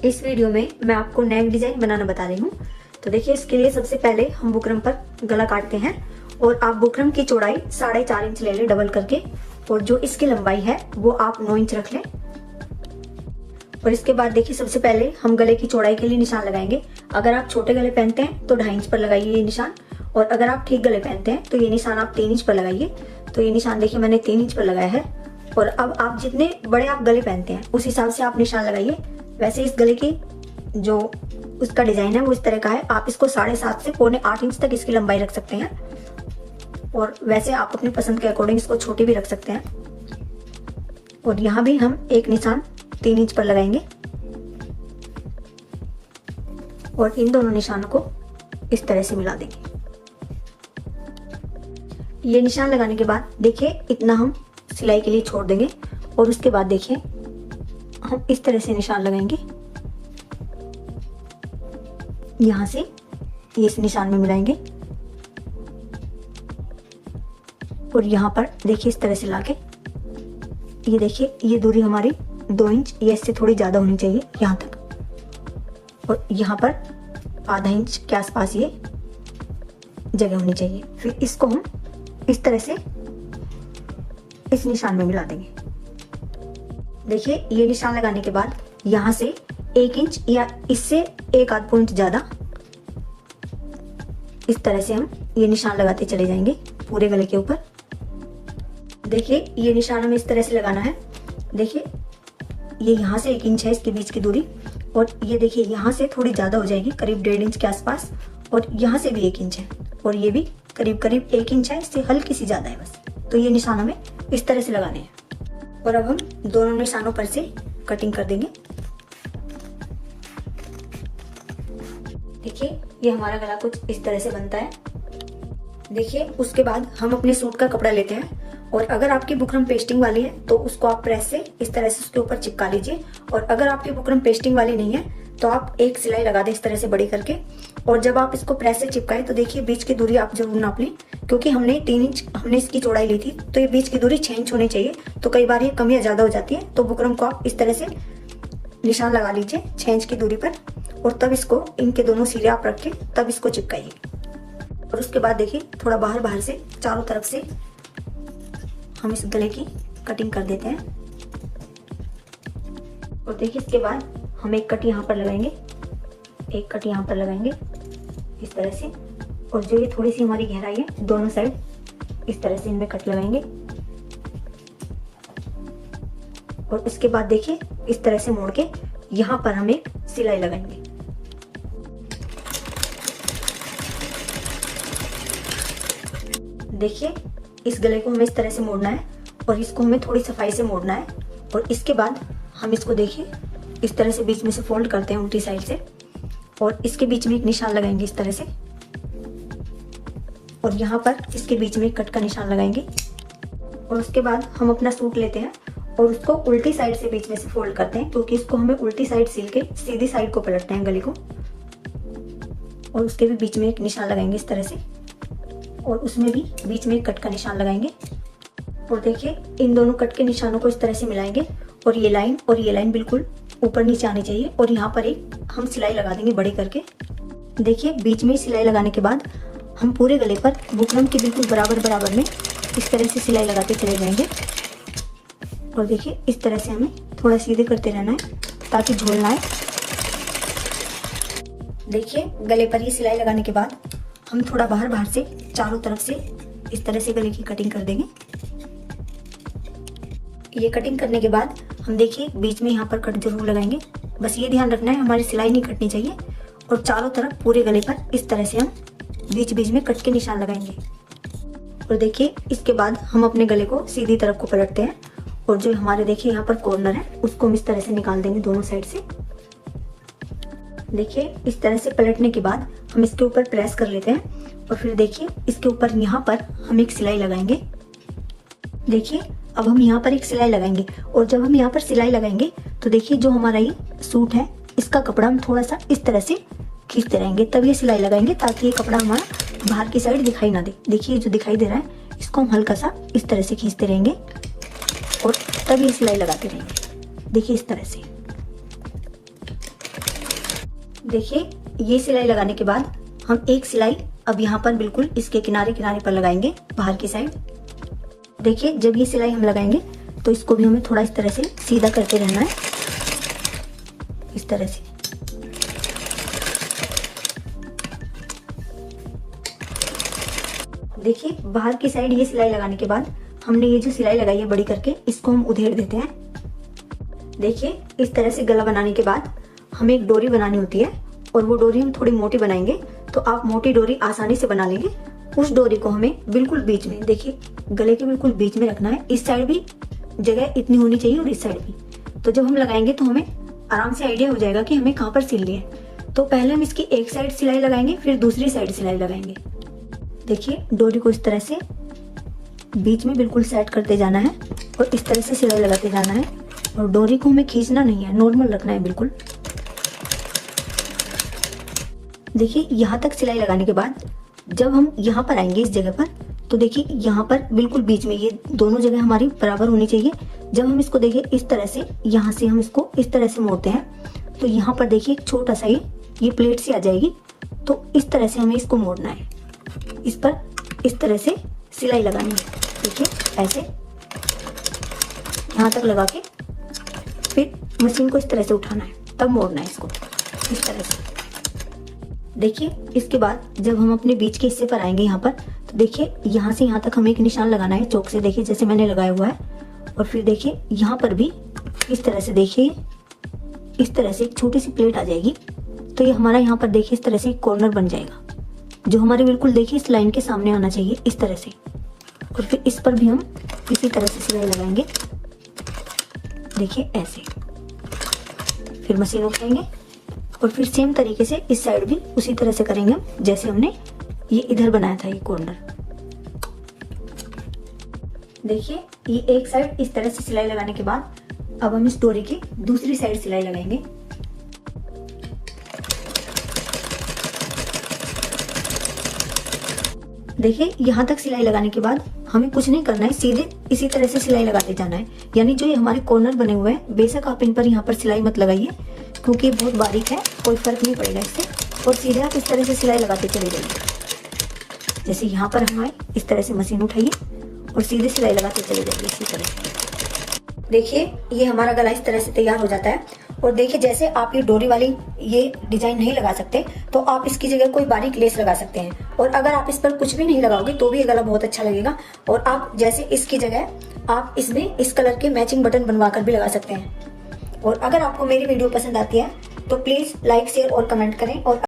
इस वीडियो में मैं आपको नेक डिजाइन बनाना बता रही हूँ। तो देखिए, इसके लिए सबसे पहले हम बुकरम पर गला काटते हैं और आप बुकरम की चौड़ाई 4.5 इंच ले लें डबल करके, और जो इसकी लंबाई है वो आप 9 इंच रख लें। और इसके बाद देखिए, सबसे पहले हम गले की चौड़ाई के लिए निशान लगाएंगे। अगर आप छोटे गले पहनते हैं तो 2.5 इंच पर लगाइए ये निशान, और अगर आप ठीक गले पहनते हैं तो ये निशान आप 3 इंच पर लगाइए। तो ये निशान देखिए मैंने 3 इंच पर लगाया है। और अब आप जितने बड़े आप गले पहनते हैं उस हिसाब से आप निशान लगाइए। वैसे इस गले की जो उसका डिजाइन है वो इस तरह का है। आप इसको 7.5 से 7.25 इंच तक इसकी लंबाई रख सकते हैं, और वैसे आप अपनी पसंद के अकॉर्डिंग इसको छोटी भी रख सकते हैं। और यहाँ भी हम एक निशान 3 इंच पर लगाएंगे, और इन दोनों निशानों को इस तरह से मिला देंगे। ये निशान लगाने के बाद देखिए इतना हम सिलाई के लिए छोड़ देंगे, और उसके बाद देखिए हम इस तरह से निशान लगाएंगे। यहां से ये इस निशान में मिलाएंगे, और यहां पर देखिए इस तरह से लाके ये देखिए ये दूरी हमारी 2 इंच या इससे थोड़ी ज्यादा होनी चाहिए यहां तक, और यहां पर आधा इंच के आसपास ये जगह होनी चाहिए। फिर इसको हम इस तरह से इस निशान में मिला देंगे। देखिए ये निशान लगाने के बाद यहां से 1 इंच या इससे 1.5 इंच ज्यादा इस तरह से हम ये निशान लगाते चले जाएंगे पूरे गले के ऊपर। देखिए ये निशान हमें इस तरह से लगाना है। देखिए ये यहाँ से 1 इंच है इसके बीच की दूरी, और ये देखिए यहाँ से थोड़ी ज्यादा हो जाएगी करीब 1.5 इंच के आसपास, और यहाँ से भी 1 इंच है, और ये भी करीब 1 इंच है, इससे हल्की सी ज्यादा है बस। तो ये निशान हमें इस तरह से लगाने हैं। और अब हम दोनों निशानों पर से कटिंग कर देंगे। देखिए ये हमारा गला कुछ इस तरह से बनता है। देखिए उसके बाद हम अपने सूट का कपड़ा लेते हैं, और अगर आपकी बुकरम पेस्टिंग वाली है तो उसको आप प्रेस से इस तरह से उसके ऊपर चिपका लीजिए, और अगर आपकी बुकरम पेस्टिंग वाली नहीं है तो आप एक सिलाई लगा दें इस तरह से बड़ी करके। और जब आप इसको प्रेस से चिपकाए तो देखिए बीच की दूरी आप जरूर नाप लें, क्योंकि हमने 3 इंच हमने इसकी चौड़ाई ली थी, तो ये बीच की दूरी 6 इंच होनी चाहिए। तो कई बार ये कम या ज्यादा हो जाती है, तो बुकरम को आप इस तरह से निशान लगा लीजिए 6 इंच की दूरी पर, और तब इसको इनके दोनों सिरे आप रख के तब इसको चिपकाइए। और उसके बाद देखिए थोड़ा बाहर बाहर से चारों तरफ से हम इस गले की कटिंग कर देते हैं। और देखिए इसके बाद हम एक कट यहाँ पर लगाएंगे, एक कट यहाँ पर लगाएंगे इस तरह से, और जो ये थोड़ी सी हमारी गहराई है दोनों साइड इस तरह से इनमें कट लगाएंगे। और उसके बाद देखिए इस तरह से मोड़ के यहाँ पर हम एक सिलाई लगाएंगे। देखिए इस गले को हमें इस तरह से मोड़ना है, और इसको हमें थोड़ी सफाई से मोड़ना है। और इसके बाद हम इसको देखिए इस तरह से बीच में से फोल्ड करते हैं उल्टी साइड से, और इसके बीच में एक निशान लगाएंगे इस तरह से, और यहाँ पर इसके बीच में एक कट का निशान लगाएंगे। और उसके बाद हम अपना सूट लेते हैं और उसको उल्टी साइड से बीच में से फोल्ड करते हैं, क्योंकि इसको हमें उल्टी साइड सिल के सीधी साइड को पलटना है गले को। और उसके भी बीच में एक निशान लगाएंगे इस तरह से, और उसमें भी बीच में एक कट का निशान लगाएंगे। और देखिए इन दोनों कट के निशानों को इस तरह से मिलाएंगे, और ये लाइन और ये लाइन बिल्कुल ऊपर नीचे आनी चाहिए। और यहाँ पर एक हम सिलाई लगा देंगे बड़ी करके। देखिए बीच में सिलाई लगाने के बाद हम पूरे गले पर बुकरम के बिल्कुल बराबर बराबर में इस तरह से सिलाई लगाते चले जाएंगे। और देखिए इस तरह से हमें थोड़ा सीधे करते रहना है ताकि झोल ना आए। देखिए गले पर ये सिलाई लगाने के बाद हम थोड़ा बाहर बाहर से चारों तरफ से इस तरह से गले की कटिंग कर देंगे। ये कटिंग करने के बाद हम देखिए बीच में यहाँ पर कट जरूर लगाएंगे। बस ये ध्यान रखना है हमारी सिलाई नहीं कटनी चाहिए, और चारों तरफ पूरे गले पर इस तरह से हम बीच बीच में कट के निशान लगाएंगे। और देखिए इसके बाद हम अपने गले को सीधी तरफ को पलटते हैं, और जो हमारे देखिए यहाँ पर कॉर्नर है उसको हम इस तरह से निकाल देंगे दोनों साइड से। देखिए इस तरह से पलटने के बाद हम इसके ऊपर प्रेस कर लेते हैं, और फिर देखिए इसके ऊपर यहाँ पर हम एक सिलाई लगाएंगे। देखिए अब हम यहाँ पर एक सिलाई लगाएंगे, और जब हम यहाँ पर सिलाई लगाएंगे तो देखिए जो हमारा ये सूट है इसका कपड़ा हम थोड़ा सा इस तरह से खींचते रहेंगे, तब ये सिलाई लगाएंगे ताकि ये कपड़ा हमारा बाहर की साइड दिखाई ना दे। देखिए जो दिखाई दे रहा है इसको हम हल्का सा इस तरह से खींचते रहेंगे, और तब ये सिलाई लगाते रहेंगे। देखिए इस तरह से। देखिए ये सिलाई लगाने के बाद हम एक सिलाई अब यहाँ पर बिल्कुल इसके किनारे किनारे पर लगाएंगे बाहर की साइड। देखिए जब ये सिलाई हम लगाएंगे तो इसको भी हमें थोड़ा इस तरह से सीधा करते रहना है, इस तरह से। देखिए बाहर की साइड ये सिलाई लगाने के बाद हमने ये जो सिलाई लगाई है बड़ी करके, इसको हम उधेड़ देते हैं। देखिए इस तरह से गला बनाने के बाद हमें एक डोरी बनानी होती है और वो डोरी हम थोड़ी मोटी बनाएंगे, तो आप मोटी डोरी आसानी से बना लेंगे। उस डोरी को हमें बिल्कुल बीच में, देखिए गले के बिल्कुल बीच में रखना है। इस साइड भी जगह इतनी होनी चाहिए और इस साइड भी। तो जब हम लगाएंगे तो हमें आराम से आइडिया हो जाएगा कि हमें कहाँ पर सिलनी है। तो पहले हम इसकी एक साइड सिलाई लगाएंगे, फिर दूसरी साइड सिलाई लगाएंगे। देखिए डोरी को इस तरह से बीच में बिल्कुल सेट करते जाना है और इस तरह से सिलाई लगाते जाना है। और डोरी को हमें खींचना नहीं है, नॉर्मल रखना है बिल्कुल। देखिए यहाँ तक सिलाई लगाने के बाद जब हम यहाँ पर आएंगे इस जगह पर, तो देखिए यहाँ पर बिल्कुल बीच में ये दोनों जगह हमारी बराबर होनी चाहिए। जब हम इसको देखिए इस तरह से, यहाँ से हम इसको इस तरह से मोड़ते हैं तो यहाँ पर देखिए एक छोटा सा ये प्लेट सी आ जाएगी। तो इस तरह से हमें इसको मोड़ना है, इस पर इस तरह से सिलाई लगानी है। देखिए ऐसे यहाँ तक लगा के फिर मशीन को इस तरह से उठाना है, तब मोड़ना है इसको इस तरह से। देखिए इसके बाद जब हम अपने बीच के हिस्से पर आएंगे यहाँ पर, तो देखिए यहाँ से यहाँ तक हमें एक निशान लगाना है चौक से, देखिए जैसे मैंने लगाया हुआ है। और फिर देखिए यहाँ पर भी इस तरह से, देखिए इस तरह से एक छोटी सी प्लेट आ जाएगी। तो ये हमारा यहाँ पर देखिए इस तरह से एक कॉर्नर बन जाएगा, जो हमारे बिल्कुल देखिए इस लाइन के सामने आना चाहिए इस तरह से। और फिर इस पर भी हम इसी तरह से सिलाई लगाएंगे, देखिए ऐसे। फिर मशीन उठाएंगे और फिर सेम तरीके से इस साइड भी उसी तरह से करेंगे हम, जैसे हमने ये इधर बनाया था ये कॉर्नर। देखिए ये एक साइड इस तरह से सिलाई लगाने के बाद अब हम इस डोरी की दूसरी साइड सिलाई लगाएंगे। देखिए यहाँ तक सिलाई लगाने के बाद हमें कुछ नहीं करना है, सीधे इसी तरह से सिलाई लगाते जाना है। यानी जो ये हमारे कॉर्नर बने हुए हैं, बेशक आप इन पर यहाँ पर सिलाई मत लगाइए क्योंकि बहुत बारीक है, कोई फर्क नहीं पड़ेगा इससे। और सीधे आप इस तरह से सिलाई लगाते चले जाइए। जैसे यहाँ पर हम आए, इस तरह से मशीन उठाइए और सीधे सिलाई लगाते चले जाइए इसी तरह से। देखिए ये हमारा गला इस तरह से तैयार हो जाता है। और देखिए जैसे आप ये डोरी वाली ये डिजाइन नहीं लगा सकते तो आप इसकी जगह कोई बारीक लेस लगा सकते हैं। और अगर आप इस पर कुछ भी नहीं लगाओगे तो भी ये गला बहुत अच्छा लगेगा। और आप जैसे इसकी जगह आप इसमें इस कलर के मैचिंग बटन बनवा कर भी लगा सकते हैं। और अगर आपको मेरी वीडियो पसंद आती है तो प्लीज लाइक, शेयर और कमेंट करें। और